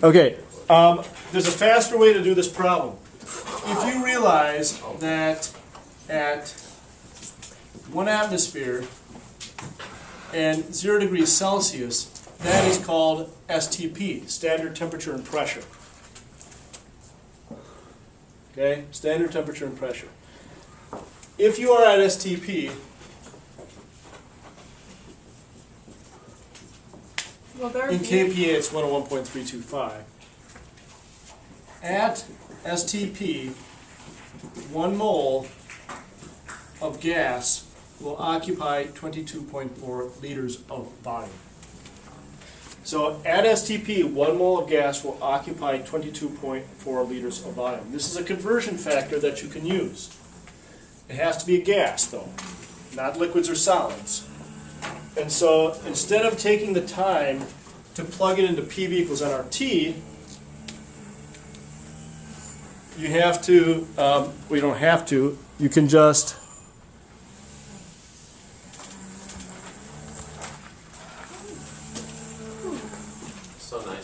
Okay, there's a faster way to do this problem. If you realize that at 1 atmosphere and 0 degrees Celsius, that is called STP, standard temperature and pressure. Okay, standard temperature and pressure. If you are at STP, in kPa it's 101.325. At STP, 1 mole of gas will occupy 22.4 liters of volume. So at STP, 1 mole of gas will occupy 22.4 liters of volume. This is a conversion factor that you can use. It has to be a gas, though, not liquids or solids. And so instead of taking the time to plug it into PV equals nRT, you have to, well, you don't have to, you can just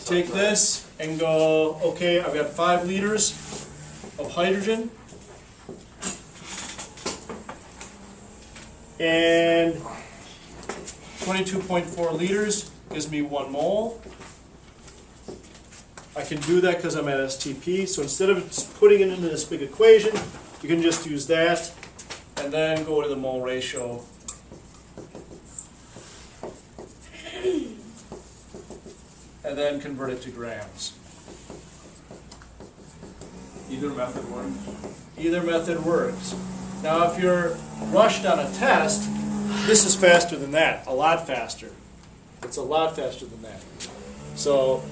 take this and go, okay, I've got 5 liters of hydrogen and 22.4 liters gives me 1 mole. I can do that because I'm at STP, so instead of putting it into this big equation, you can just use that and then go to the mole ratio. And then convert it to grams. Either method works? Either method works. Now if you're rushed on a test, this is faster than that, a lot faster. It's a lot faster than that. So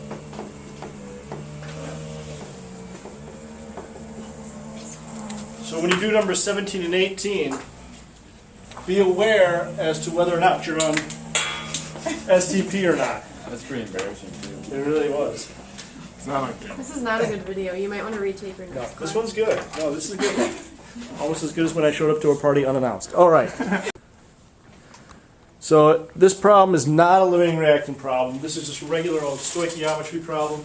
when you do numbers 17 and 18, be aware as to whether or not you're on STP or not. That's pretty embarrassing too. It really was. It's not like that. This is not a good video. You might want to retake your No, next this class. one's good. No, this is a good one. Almost as good as when I showed up to a party unannounced. All right. So this problem is not a limiting reactant problem. This is just a regular old stoichiometry problem.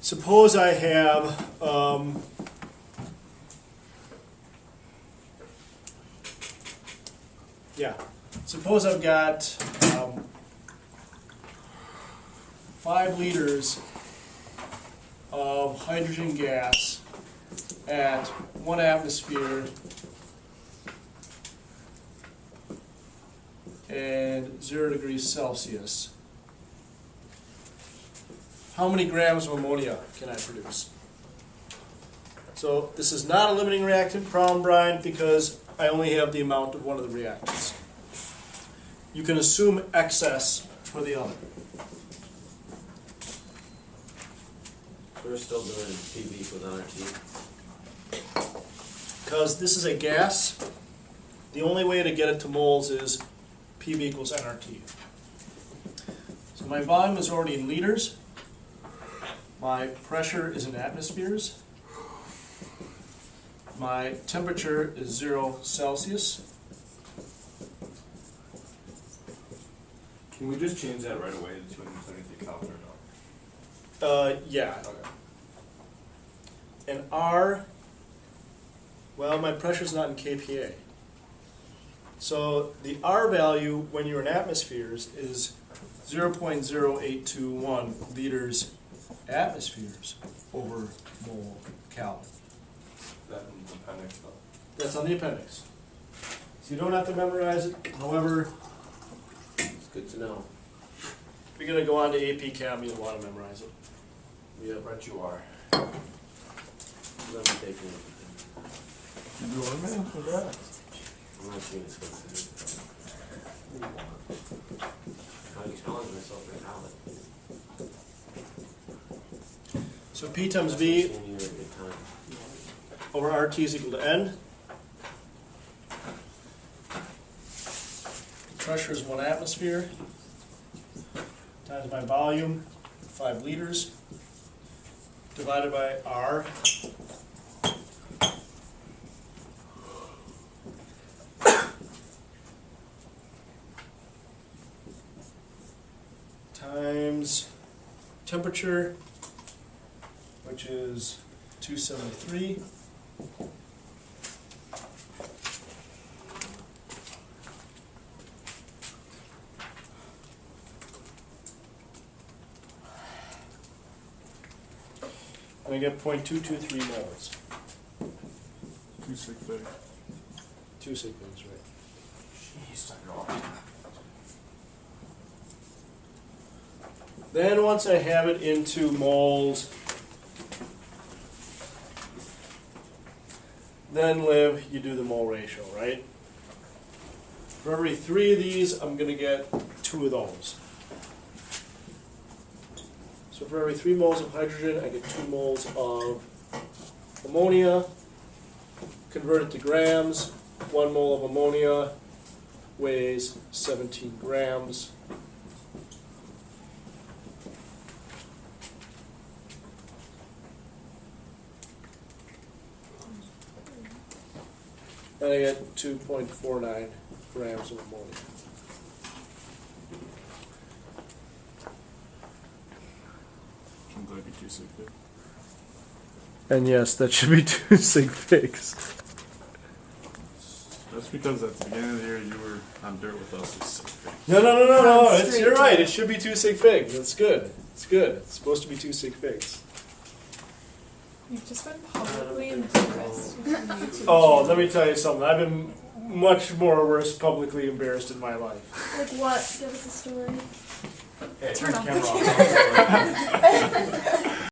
Suppose I have suppose I've got 5 liters of hydrogen gas at 1 atmosphere and 0 degrees Celsius. How many grams of ammonia can I produce? So this is not a limiting reactant problem, Brian, because I only have the amount of one of the reactants. You can assume excess for the other. We're still doing PV equals nRT. Because this is a gas, the only way to get it to moles is PV equals nRT. So my volume is already in liters. My pressure is in atmospheres. My temperature is 0 Celsius. Can we just change that right away to 273 Kelvin or no? Yeah. Okay. And R, well, my pressure's not in kPa. So the R value when you're in atmospheres is 0.0821 liters atmospheres over mole Kelvin. That in the appendix though. That's on the appendix. So you don't have to memorize it. However, It's good to know. if you're going to go on to AP Chem, you'll want to memorize it. Yeah, Bet you are. let me take it. You do it, man? Congrats. I'm not seeing it's good to do. I challenge myself right now. So P times V Seeing you at a good time. over RT is equal to N. Pressure is 1 atmosphere times my volume, 5 liters, divided by R. Times temperature, which is 273. And I get 0.223 moles. 2 sig fig. 2 sig figs, right? Jeez, I know. Then once I have it into moles, then you do the mole ratio, right? For every 3 of these, I'm going to get 2 of those. So for every 3 moles of hydrogen, I get 2 moles of ammonia. Convert it to grams. 1 mole of ammonia weighs 17 grams. And I get 2.49 grams of ammonia. Shouldn't that be 2 sig fig? And yes, that should be 2 sig figs. That's because at the beginning of the year you were on dirt with us with sig figs. No. Straight You're to right. it. It should be 2 sig figs. That's good. It's good. It's supposed to be 2 sig figs. You've just been publicly embarrassed. on YouTube Oh, channel. let me tell you something. I've been much more worse publicly embarrassed in my life. Like what? Give us a story. Hey, Turn off the camera off.